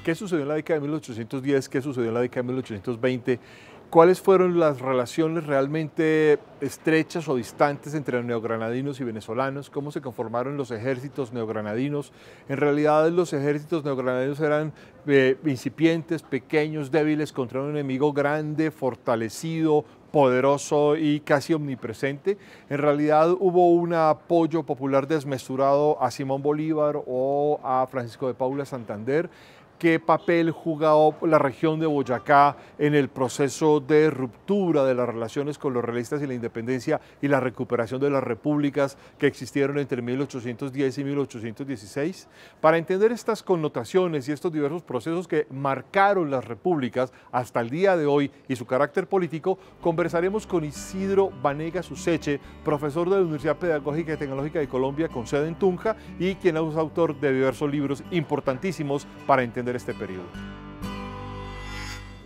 ¿Qué sucedió en la década de 1810? ¿Qué sucedió en la década de 1820? ¿Cuáles fueron las relaciones realmente estrechas o distantes entre neogranadinos y venezolanos? ¿Cómo se conformaron los ejércitos neogranadinos? En realidad los ejércitos neogranadinos eran incipientes, pequeños, débiles contra un enemigo grande, fortalecido, poderoso y casi omnipresente. En realidad hubo un apoyo popular desmesurado a Simón Bolívar o a Francisco de Paula Santander. ¿Qué papel jugó la región de Boyacá en el proceso de ruptura de las relaciones con los realistas y la independencia y la recuperación de las repúblicas que existieron entre 1810 y 1816? Para entender estas connotaciones y estos diversos procesos que marcaron las repúblicas hasta el día de hoy y su carácter político, conversaremos con Isidro Vanegas Useche, profesor de la Universidad Pedagógica y Tecnológica de Colombia con sede en Tunja y quien es autor de diversos libros importantísimos para entender este periodo.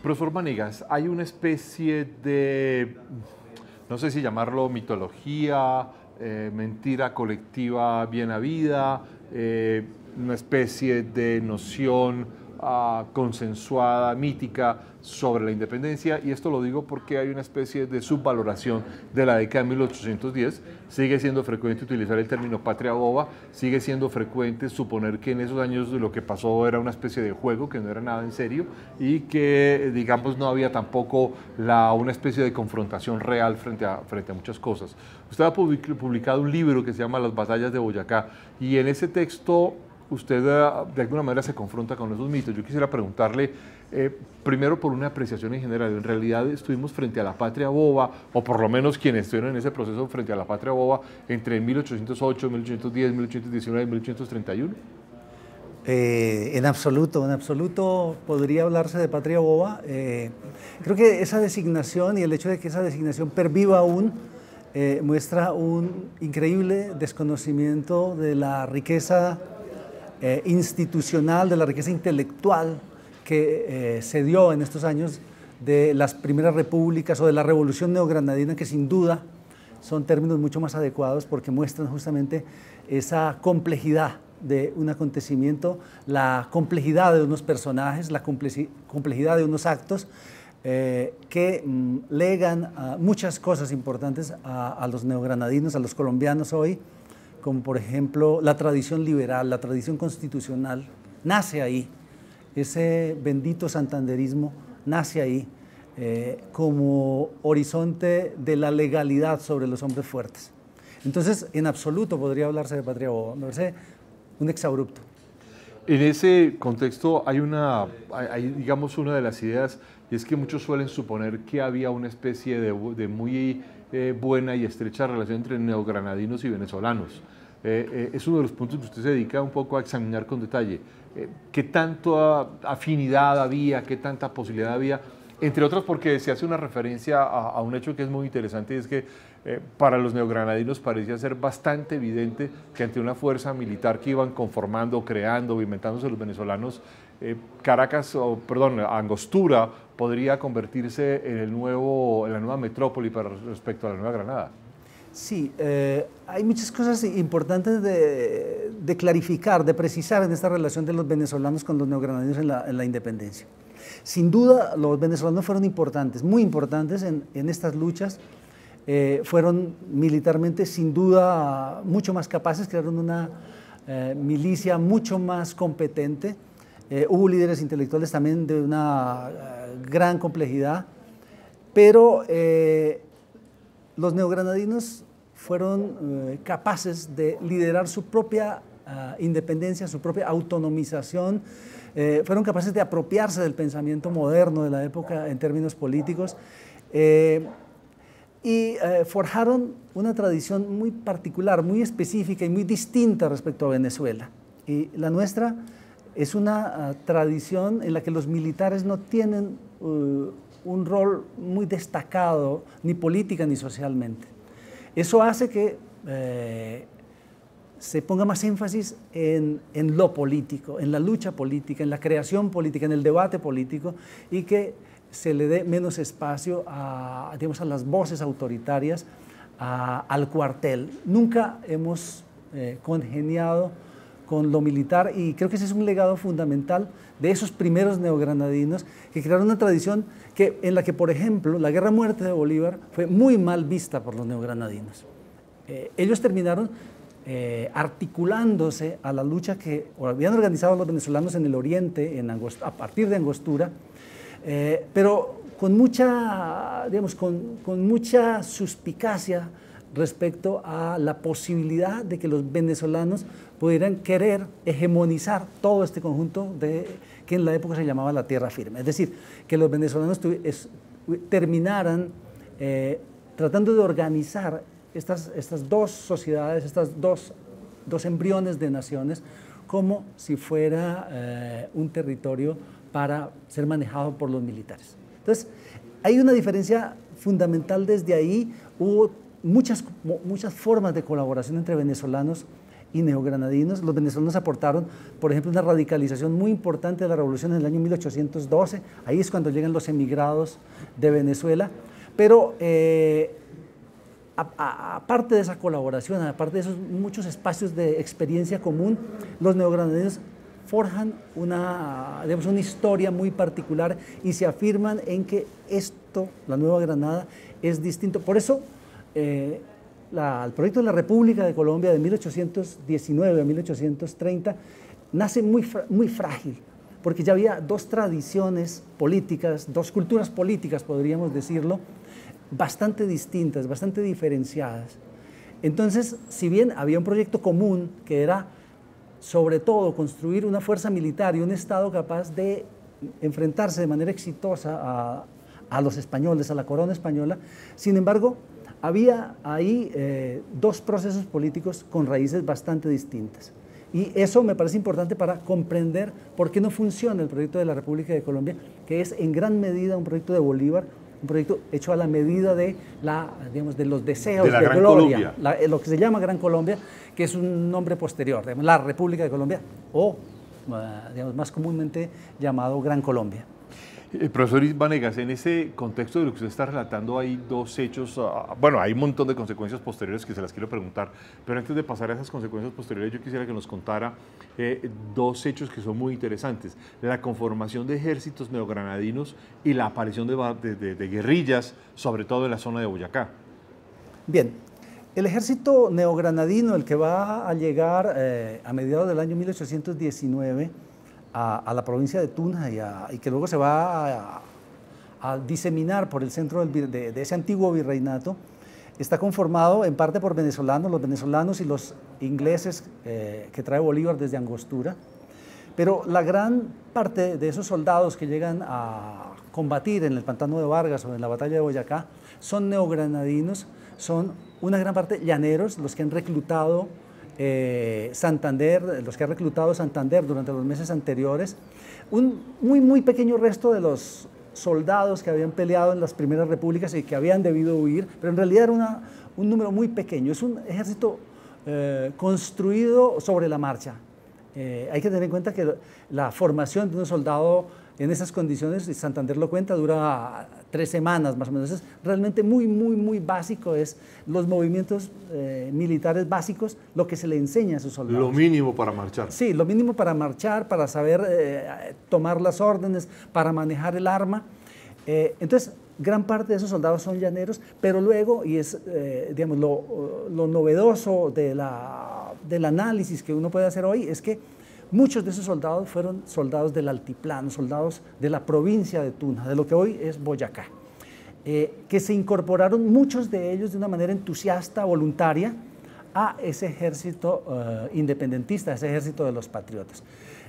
Profesor Vanegas, hay una especie de, no sé si llamarlo mitología, mentira colectiva bien habida, una especie de noción consensuada, mítica sobre la independencia, y esto lo digo porque hay una especie de subvaloración de la década de 1810. Sigue siendo frecuente utilizar el término patria boba, sigue siendo frecuente suponer que en esos años lo que pasó era una especie de juego, que no era nada en serio, y que, digamos, no había tampoco una especie de confrontación real frente a muchas cosas. Usted ha publicado un libro que se llama Las batallas de Boyacá, y en ese texto usted de alguna manera se confronta con esos mitos. Yo quisiera preguntarle, primero por una apreciación en general, ¿en realidad estuvimos frente a la patria boba, o por lo menos quienes estuvieron en ese proceso frente a la patria boba, entre 1808, 1810, 1819 y 1831? En absoluto podría hablarse de patria boba. Creo que esa designación y el hecho de que esa designación perviva aún muestra un increíble desconocimiento de la riqueza institucional, de la riqueza intelectual que se dio en estos años de las primeras repúblicas o de la revolución neogranadina, que sin duda son términos mucho más adecuados porque muestran justamente esa complejidad de un acontecimiento, la complejidad de unos personajes, la complejidad de unos actos que legan muchas cosas importantes a los neogranadinos, a los colombianos hoy, como por ejemplo la tradición liberal, la tradición constitucional, nace ahí. Ese bendito santanderismo nace ahí como horizonte de la legalidad sobre los hombres fuertes. Entonces, en absoluto podría hablarse de patria boba, me parece un exabrupto. En ese contexto hay digamos, una de las ideas, y es que muchos suelen suponer que había una especie de muy buena y estrecha relación entre neogranadinos y venezolanos. Es uno de los puntos que usted se dedica un poco a examinar con detalle. ¿Qué tanta afinidad había, qué tanta posibilidad había? Entre otras porque se hace una referencia a un hecho que es muy interesante, y es que para los neogranadinos parecía ser bastante evidente que ante una fuerza militar que iban conformando, creando, inventándose los venezolanos, Angostura podría convertirse en la nueva metrópoli respecto a la Nueva Granada. Sí, hay muchas cosas importantes de clarificar, de precisar en esta relación de los venezolanos con los neogranadinos en la independencia. Sin duda, los venezolanos fueron importantes, muy importantes en estas luchas. Fueron militarmente, sin duda, mucho más capaces, crearon una milicia mucho más competente. Hubo líderes intelectuales también de una gran complejidad, pero los neogranadinos fueron capaces de liderar su propia independencia, su propia autonomización, fueron capaces de apropiarse del pensamiento moderno de la época en términos políticos y forjaron una tradición muy particular, muy específica y muy distinta respecto a Venezuela. Y la nuestra es una tradición en la que los militares no tienen un rol muy destacado, ni política ni socialmente. Eso hace que se ponga más énfasis en lo político, en la lucha política, en la creación política, en el debate político, y que se le dé menos espacio digamos, a las voces autoritarias, al cuartel. Nunca hemos congeniado con lo militar, y creo que ese es un legado fundamental de esos primeros neogranadinos que crearon una tradición en la que, por ejemplo, la guerra a muerte de Bolívar fue muy mal vista por los neogranadinos. Ellos terminaron articulándose a la lucha que habían organizado los venezolanos en el oriente, a partir de Angostura, pero con mucha, digamos, con mucha suspicacia respecto a la posibilidad de que los venezolanos pudieran querer hegemonizar todo este conjunto que en la época se llamaba la tierra firme. Es decir, que los venezolanos terminaran tratando de organizar estas dos sociedades, estos dos embriones de naciones, como si fuera un territorio para ser manejado por los militares. Entonces, hay una diferencia fundamental desde ahí. Hubo muchas formas de colaboración entre venezolanos y neogranadinos. Los venezolanos aportaron, por ejemplo, una radicalización muy importante de la revolución en el año 1812. Ahí es cuando llegan los emigrados de Venezuela. Pero aparte de esa colaboración, aparte de esos muchos espacios de experiencia común, los neogranadinos forjan una historia muy particular y se afirman en que la Nueva Granada, es distinto. Por eso, el proyecto de la República de Colombia de 1819 a 1830 nace muy frágil, porque ya había dos tradiciones políticas, dos culturas políticas, podríamos decirlo, bastante distintas, bastante diferenciadas. Entonces, si bien había un proyecto común que era, sobre todo, construir una fuerza militar y un Estado capaz de enfrentarse de manera exitosa a los españoles, a la corona española, sin embargo, había ahí dos procesos políticos con raíces bastante distintas. Y eso me parece importante para comprender por qué no funciona el proyecto de la República de Colombia, que es en gran medida un proyecto de Bolívar, un proyecto hecho a la medida de los deseos de gloria, lo que se llama Gran Colombia, que es un nombre posterior, la República de Colombia, o más comúnmente llamado Gran Colombia. Profesor Vanegas, en ese contexto de lo que usted está relatando hay dos hechos, bueno, hay un montón de consecuencias posteriores que se las quiero preguntar, pero antes de pasar a esas consecuencias posteriores yo quisiera que nos contara dos hechos que son muy interesantes: la conformación de ejércitos neogranadinos y la aparición de guerrillas, sobre todo en la zona de Boyacá. Bien, el ejército neogranadino, el que va a llegar a mediados del año 1819, a la provincia de Tunja y que luego se va a diseminar por el centro de ese antiguo virreinato, está conformado en parte por venezolanos, los venezolanos y los ingleses que trae Bolívar desde Angostura, pero la gran parte de esos soldados que llegan a combatir en el Pantano de Vargas o en la batalla de Boyacá son neogranadinos, son una gran parte llaneros, los que han reclutado Santander durante los meses anteriores, un muy pequeño resto de los soldados que habían peleado en las primeras repúblicas y que habían debido huir, pero en realidad era un número muy pequeño. Es un ejército construido sobre la marcha. Hay que tener en cuenta que la formación de un soldado en esas condiciones, y Santander lo cuenta, dura 3 semanas más o menos. Es realmente muy básico, es los movimientos militares básicos, lo que se le enseña a sus soldados. Lo mínimo para marchar. Sí, lo mínimo para marchar, para saber tomar las órdenes, para manejar el arma. Entonces, gran parte de esos soldados son llaneros, pero luego, y es lo novedoso del análisis que uno puede hacer hoy, es que muchos de esos soldados fueron soldados del altiplano, soldados de la provincia de Tunja, de lo que hoy es Boyacá, que se incorporaron muchos de ellos de una manera entusiasta, voluntaria, a ese ejército independentista, a ese ejército de los patriotas.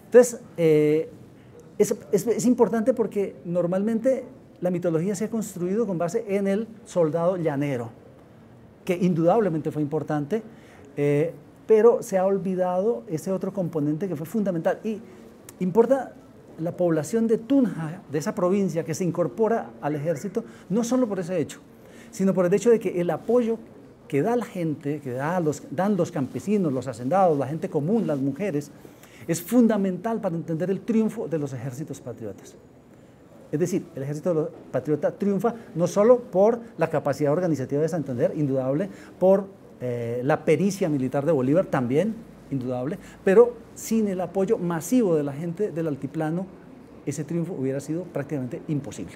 Entonces, es importante porque normalmente la mitología se ha construido con base en el soldado llanero, que indudablemente fue importante, pero se ha olvidado ese otro componente que fue fundamental. Y importa la población de Tunja, de esa provincia, que se incorpora al ejército, no solo por ese hecho, sino por el hecho de que el apoyo que da la gente, que dan los campesinos, los hacendados, la gente común, las mujeres, es fundamental para entender el triunfo de los ejércitos patriotas. Es decir, el ejército patriota triunfa no solo por la capacidad organizativa de Santander, indudable, por la pericia militar de Bolívar también, indudable, pero sin el apoyo masivo de la gente del altiplano, ese triunfo hubiera sido prácticamente imposible.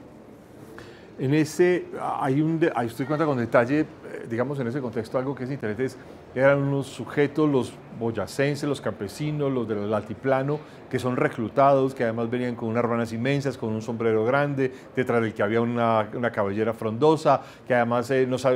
En ese, ahí usted cuenta con detalle, digamos, en ese contexto algo que es interesante, eran unos sujetos, los boyacenses, los campesinos, los del altiplano, que son reclutados, que además venían con unas ruanas inmensas, con un sombrero grande, detrás del que había una cabellera frondosa, que además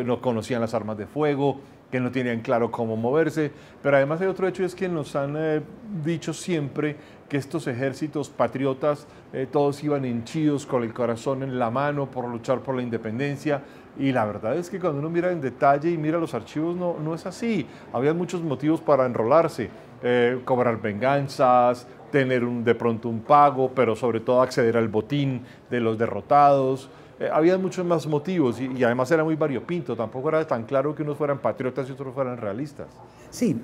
no conocían las armas de fuego, que no tenían claro cómo moverse, pero además hay otro hecho, es que nos han dicho siempre que estos ejércitos patriotas todos iban henchidos con el corazón en la mano por luchar por la independencia, y la verdad es que cuando uno mira en detalle y mira los archivos no es así. Había muchos motivos para enrolarse, cobrar venganzas, tener de pronto un pago, pero sobre todo acceder al botín de los derrotados. Había muchos más motivos y además era muy variopinto, tampoco era tan claro que unos fueran patriotas y otros fueran realistas. Sí,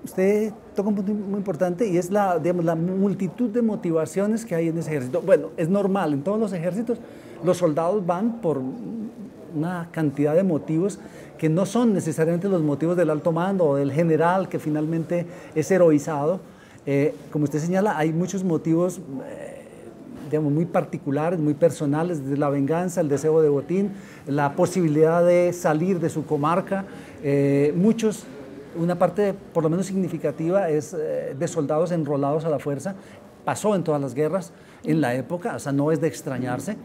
usted toca un punto muy importante y es digamos, la multitud de motivaciones que hay en ese ejército. Bueno, es normal, en todos los ejércitos los soldados van por una cantidad de motivos que no son necesariamente los motivos del alto mando o del general que finalmente es heroizado. Como usted señala, hay muchos motivos digamos, muy particulares, muy personales, desde la venganza, el deseo de botín, la posibilidad de salir de su comarca. Una parte por lo menos significativa es de soldados enrolados a la fuerza. Pasó en todas las guerras en la época, o sea, no es de extrañarse.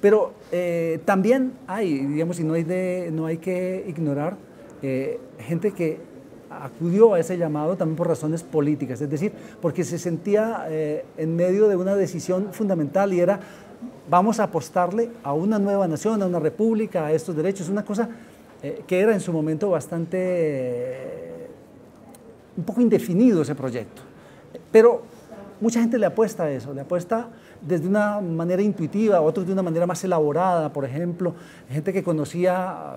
Pero también hay, digamos, y no hay que ignorar, gente que acudió a ese llamado también por razones políticas, es decir, porque se sentía en medio de una decisión fundamental y era, vamos a apostarle a una nueva nación, a una república, a estos derechos, una cosa que era en su momento un poco indefinido ese proyecto. Pero mucha gente le apuesta a eso, le apuesta desde una manera intuitiva, otros de una manera más elaborada, por ejemplo, gente que conocía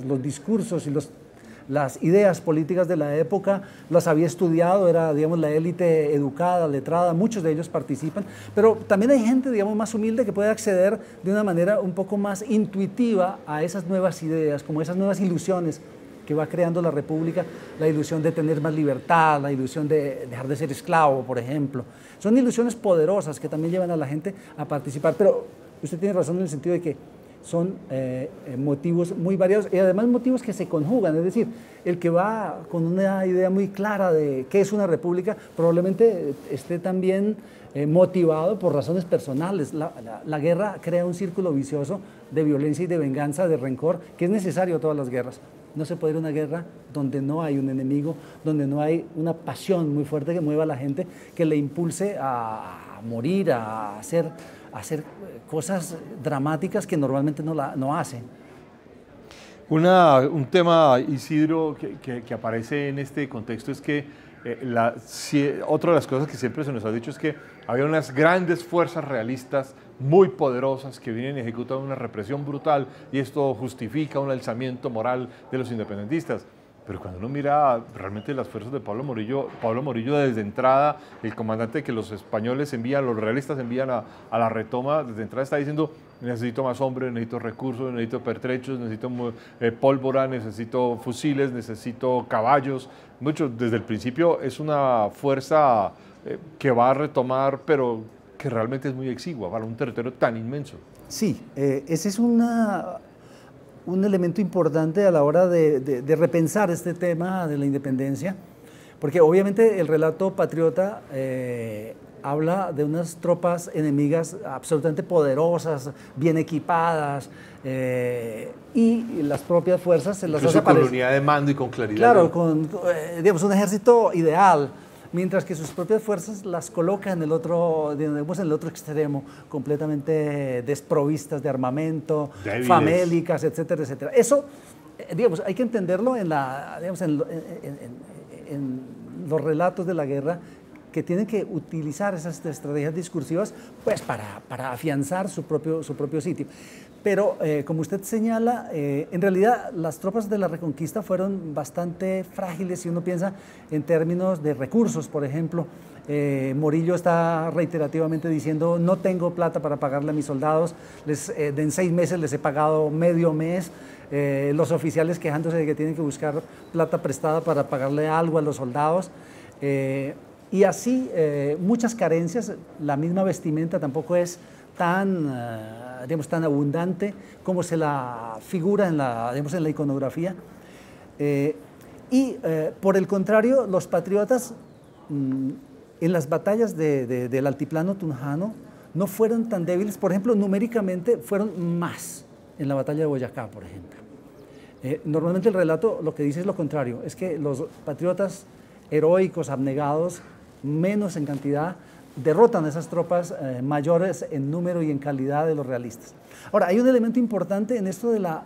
los discursos y las ideas políticas de la época, las había estudiado, era, digamos, la élite educada, letrada, muchos de ellos participan, pero también hay gente, digamos, más humilde que puede acceder de una manera un poco más intuitiva a esas nuevas ideas, como esas nuevas ilusiones que va creando la República, la ilusión de tener más libertad, la ilusión de dejar de ser esclavo, por ejemplo. Son ilusiones poderosas que también llevan a la gente a participar, pero usted tiene razón en el sentido de que son motivos muy variados y además motivos que se conjugan, es decir, el que va con una idea muy clara de qué es una república probablemente esté también motivado por razones personales. La guerra crea un círculo vicioso de violencia y de venganza, de rencor, que es necesario a todas las guerras. No se puede ir a una guerra donde no hay un enemigo, donde no hay una pasión muy fuerte que mueva a la gente, que le impulse a morir, a hacer cosas dramáticas que normalmente no hacen. Un tema, Isidro, que aparece en este contexto es que otra de las cosas que siempre se nos ha dicho es que había unas grandes fuerzas realistas muy poderosas que vienen y ejecutan una represión brutal y esto justifica un alzamiento moral de los independentistas. Pero cuando uno mira realmente las fuerzas de Pablo Morillo desde entrada, el comandante que los españoles envían, los realistas envían a la retoma, desde entrada está diciendo: necesito más hombres, necesito recursos, necesito pertrechos, necesito pólvora, necesito fusiles, necesito caballos. Desde el principio es una fuerza que va a retomar, pero que realmente es muy exigua para un territorio tan inmenso. Sí, ese es un elemento importante a la hora de repensar este tema de la independencia, porque obviamente el relato patriota habla de unas tropas enemigas absolutamente poderosas, bien equipadas, y las propias fuerzas se las hace aparecer. Con unidad de mando y con claridad. Claro, con digamos, un ejército ideal, mientras que sus propias fuerzas las coloca en el otro extremo, completamente desprovistas de armamento, débiles, famélicas, etcétera, etcétera. Eso, digamos, hay que entenderlo en los relatos de la guerra, que tienen que utilizar esas estrategias discursivas pues, para afianzar su propio sitio. Pero, como usted señala, en realidad las tropas de la Reconquista fueron bastante frágiles si uno piensa en términos de recursos, por ejemplo. Morillo está reiterativamente diciendo no tengo plata para pagarle a mis soldados, en 6 meses les he pagado medio mes, los oficiales quejándose de que tienen que buscar plata prestada para pagarle algo a los soldados, y así muchas carencias. La misma vestimenta tampoco es tan, digamos, tan abundante como se la figura en la iconografía, y por el contrario los patriotas en las batallas del altiplano tunjano no fueron tan débiles. Por ejemplo, numéricamente fueron más en la batalla de Boyacá, por ejemplo. Normalmente el relato lo que dice es lo contrario, es que los patriotas heroicos, abnegados, menos en cantidad, derrotan a esas tropas mayores en número y en calidad de los realistas. Ahora, hay un elemento importante en esto de la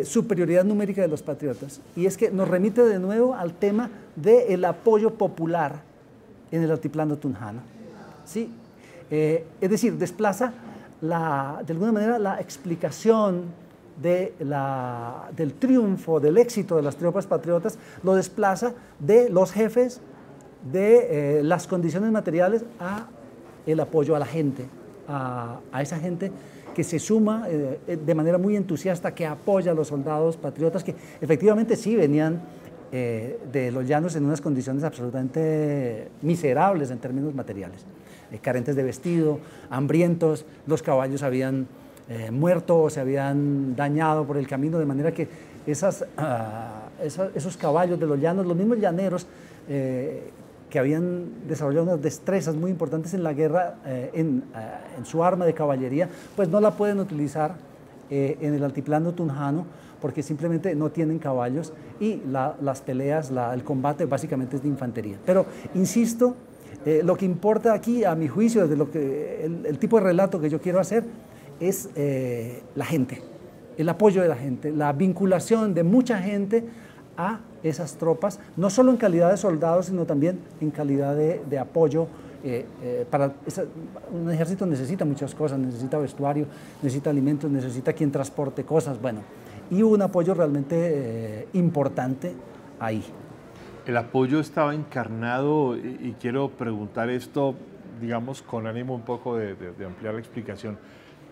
superioridad numérica de los patriotas, y es que nos remite de nuevo al tema del apoyo popular en el altiplano tunjano. ¿Sí? Es decir, desplaza de alguna manera la explicación del triunfo, del éxito de las tropas patriotas, lo desplaza de los jefes, de las condiciones materiales, a el apoyo a la gente, a esa gente que se suma de manera muy entusiasta, que apoya a los soldados patriotas, que efectivamente sí venían de los llanos en unas condiciones absolutamente miserables en términos materiales, carentes de vestido, hambrientos, los caballos habían muerto o se habían dañado por el camino, de manera que esos caballos de los llanos, los mismos llaneros que habían desarrollado unas destrezas muy importantes en la guerra, en su arma de caballería, pues no la pueden utilizar en el altiplano tunjano, porque simplemente no tienen caballos y las peleas, el combate básicamente es de infantería. Pero, insisto, lo que importa aquí, a mi juicio, desde el tipo de relato que yo quiero hacer, es la gente, el apoyo de la gente, la vinculación de mucha gente a esas tropas, no solo en calidad de soldados, sino también en calidad de apoyo. Un ejército necesita muchas cosas, necesita vestuario, necesita alimentos, necesita quien transporte cosas, bueno, y un apoyo realmente importante ahí. El apoyo estaba encarnado, y quiero preguntar esto, digamos, con ánimo un poco de ampliar la explicación,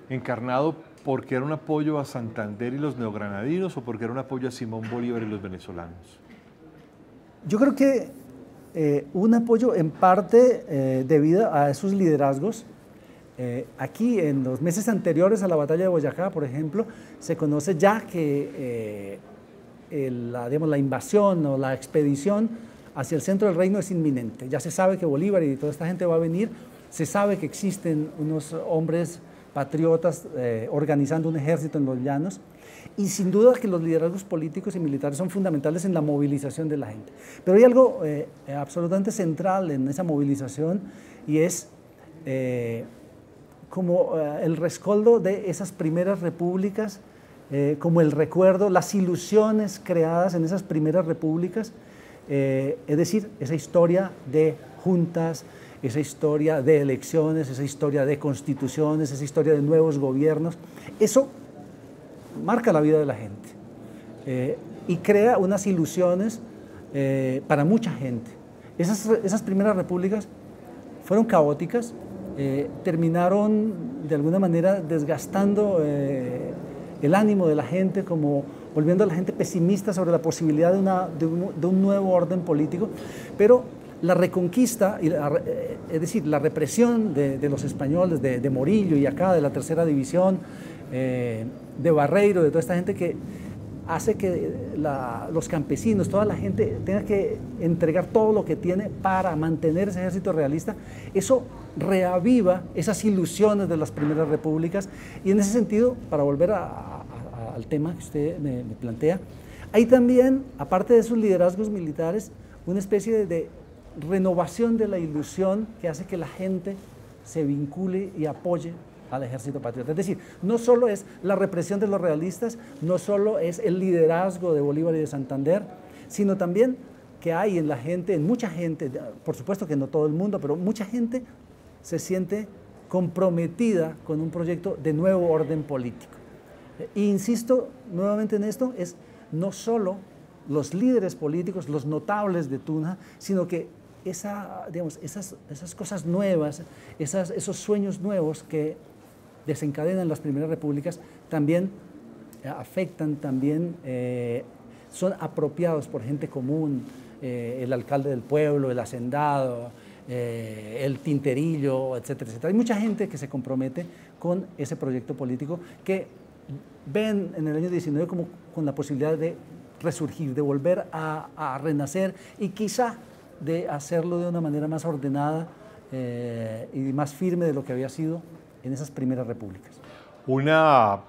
encarnado porque era un apoyo a Santander y los neogranadinos, o porque era un apoyo a Simón Bolívar y los venezolanos. Yo creo que un apoyo en parte debido a esos liderazgos. Aquí, en los meses anteriores a la batalla de Boyacá, por ejemplo, se conoce ya que la invasión o la expedición hacia el centro del reino es inminente. Ya se sabe que Bolívar y toda esta gente va a venir, se sabe que existen unos hombres patriotas organizando un ejército en los llanos, y sin duda que los liderazgos políticos y militares son fundamentales en la movilización de la gente. Pero hay algo absolutamente central en esa movilización, y es como el rescoldo de esas primeras repúblicas, como el recuerdo, las ilusiones creadas en esas primeras repúblicas, es decir, esa historia de juntas, esa historia de elecciones, esa historia de constituciones, esa historia de nuevos gobiernos. Eso marca la vida de la gente y crea unas ilusiones para mucha gente. Esas primeras repúblicas fueron caóticas, terminaron de alguna manera desgastando el ánimo de la gente, como volviendo a la gente pesimista sobre la posibilidad de un nuevo orden político, pero la reconquista, es decir, la represión de los españoles, de Morillo y acá, de la Tercera División, de Barreiro, de toda esta gente, que hace que los campesinos, toda la gente tenga que entregar todo lo que tiene para mantener ese ejército realista. Eso reaviva esas ilusiones de las primeras repúblicas, y en ese sentido, para volver al tema que usted me plantea, hay también, aparte de esos liderazgos militares, una especie de renovación de la ilusión que hace que la gente se vincule y apoye al ejército patriota. Es decir, no solo es la represión de los realistas, no solo es el liderazgo de Bolívar y de Santander, sino también que hay en la gente, en mucha gente, por supuesto que no todo el mundo, pero mucha gente se siente comprometida con un proyecto de nuevo orden político. E insisto nuevamente en esto, es no solo los líderes políticos, los notables de Tunja, sino que esas cosas nuevas, esos sueños nuevos que desencadenan las primeras repúblicas, también afectan, también son apropiados por gente común, el alcalde del pueblo, el hacendado, el tinterillo, etcétera, etcétera. Hay mucha gente que se compromete con ese proyecto político que ven en el año 19 como con la posibilidad de resurgir, de volver a renacer y quizá de hacerlo de una manera más ordenada y más firme de lo que había sido en esas primeras repúblicas. Una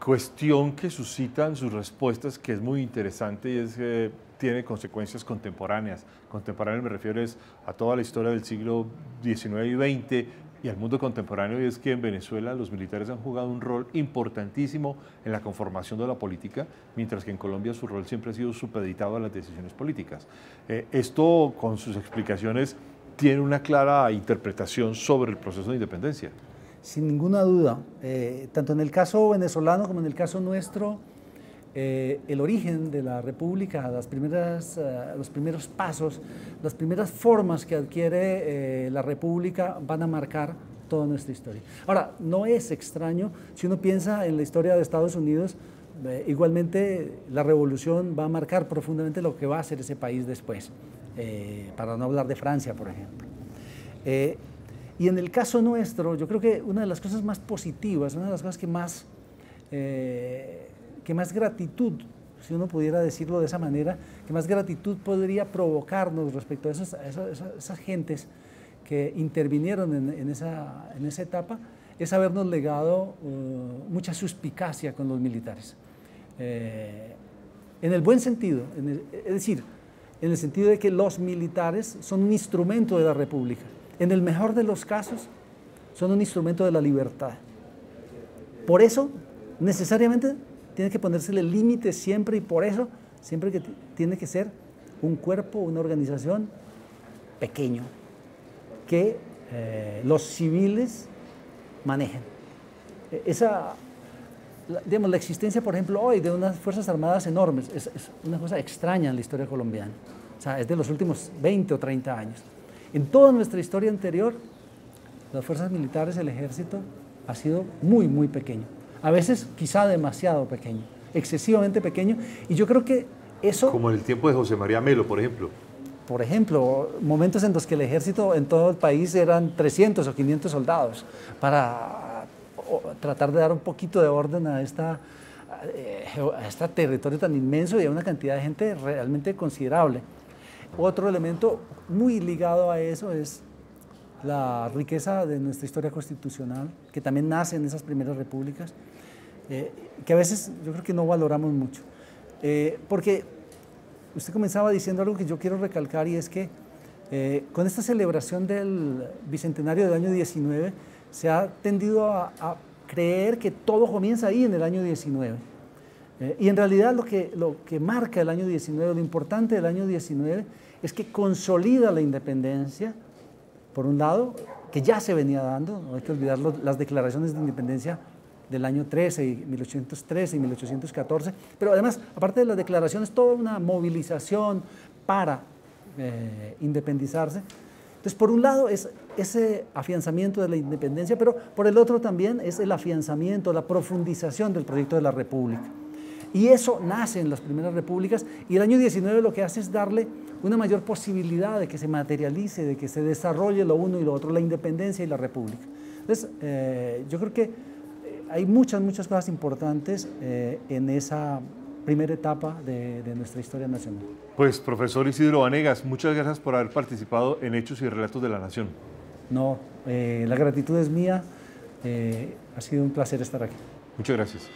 cuestión que suscitan sus respuestas que es muy interesante y es que tiene consecuencias contemporáneas. Contemporáneas me refiero a toda la historia del siglo XIX y XX y al mundo contemporáneo, y es que en Venezuela los militares han jugado un rol importantísimo en la conformación de la política, mientras que en Colombia su rol siempre ha sido supeditado a las decisiones políticas. Esto, con sus explicaciones, tiene una clara interpretación sobre el proceso de independencia. Sin ninguna duda, tanto en el caso venezolano como en el caso nuestro, el origen de la República, los primeros pasos, las primeras formas que adquiere la República van a marcar toda nuestra historia. Ahora, no es extraño, si uno piensa en la historia de Estados Unidos, igualmente la revolución va a marcar profundamente lo que va a ser ese país después, para no hablar de Francia, por ejemplo. Y en el caso nuestro, yo creo que una de las cosas más positivas, una de las cosas que más gratitud, si uno pudiera decirlo de esa manera, que más gratitud podría provocarnos respecto a esas gentes que intervinieron en esa etapa, es habernos legado mucha suspicacia con los militares. En el buen sentido, es decir, en el sentido de que los militares son un instrumento de la República. En el mejor de los casos, son un instrumento de la libertad. Por eso, necesariamente, tiene que ponérsele límites siempre, y por eso siempre que tiene que ser un cuerpo, una organización pequeño, que los civiles manejen. Digamos, la existencia, por ejemplo, hoy de unas Fuerzas Armadas enormes es una cosa extraña en la historia colombiana. O sea, es de los últimos 20 o 30 años. En toda nuestra historia anterior, las fuerzas militares, el ejército, ha sido muy, muy pequeño. A veces quizá demasiado pequeño, excesivamente pequeño, y yo creo que eso... Como en el tiempo de José María Melo, por ejemplo. Por ejemplo, momentos en los que el ejército en todo el país eran 300 o 500 soldados, para tratar de dar un poquito de orden a este territorio tan inmenso y a una cantidad de gente realmente considerable. Otro elemento muy ligado a eso es la riqueza de nuestra historia constitucional, que también nace en esas primeras repúblicas, que a veces yo creo que no valoramos mucho. Porque usted comenzaba diciendo algo que yo quiero recalcar, y es que con esta celebración del Bicentenario del año 19 se ha tendido a creer que todo comienza ahí en el año 19. Y en realidad lo que marca el año 19, lo importante del año 19, es que consolida la independencia, por un lado, que ya se venía dando, no hay que olvidar las declaraciones de independencia del año 1813 y 1814, pero además, aparte de las declaraciones, toda una movilización para independizarse. Entonces, por un lado es ese afianzamiento de la independencia, pero por el otro también es el afianzamiento, la profundización del proyecto de la República. Y eso nace en las primeras repúblicas, y el año 19 lo que hace es darle una mayor posibilidad de que se materialice, de que se desarrolle lo uno y lo otro, la independencia y la república. Entonces, yo creo que hay muchas cosas importantes en esa primera etapa de nuestra historia nacional. Pues, profesor Isidro Vanegas, muchas gracias por haber participado en Hechos y Relatos de la Nación. No, la gratitud es mía, ha sido un placer estar aquí. Muchas gracias.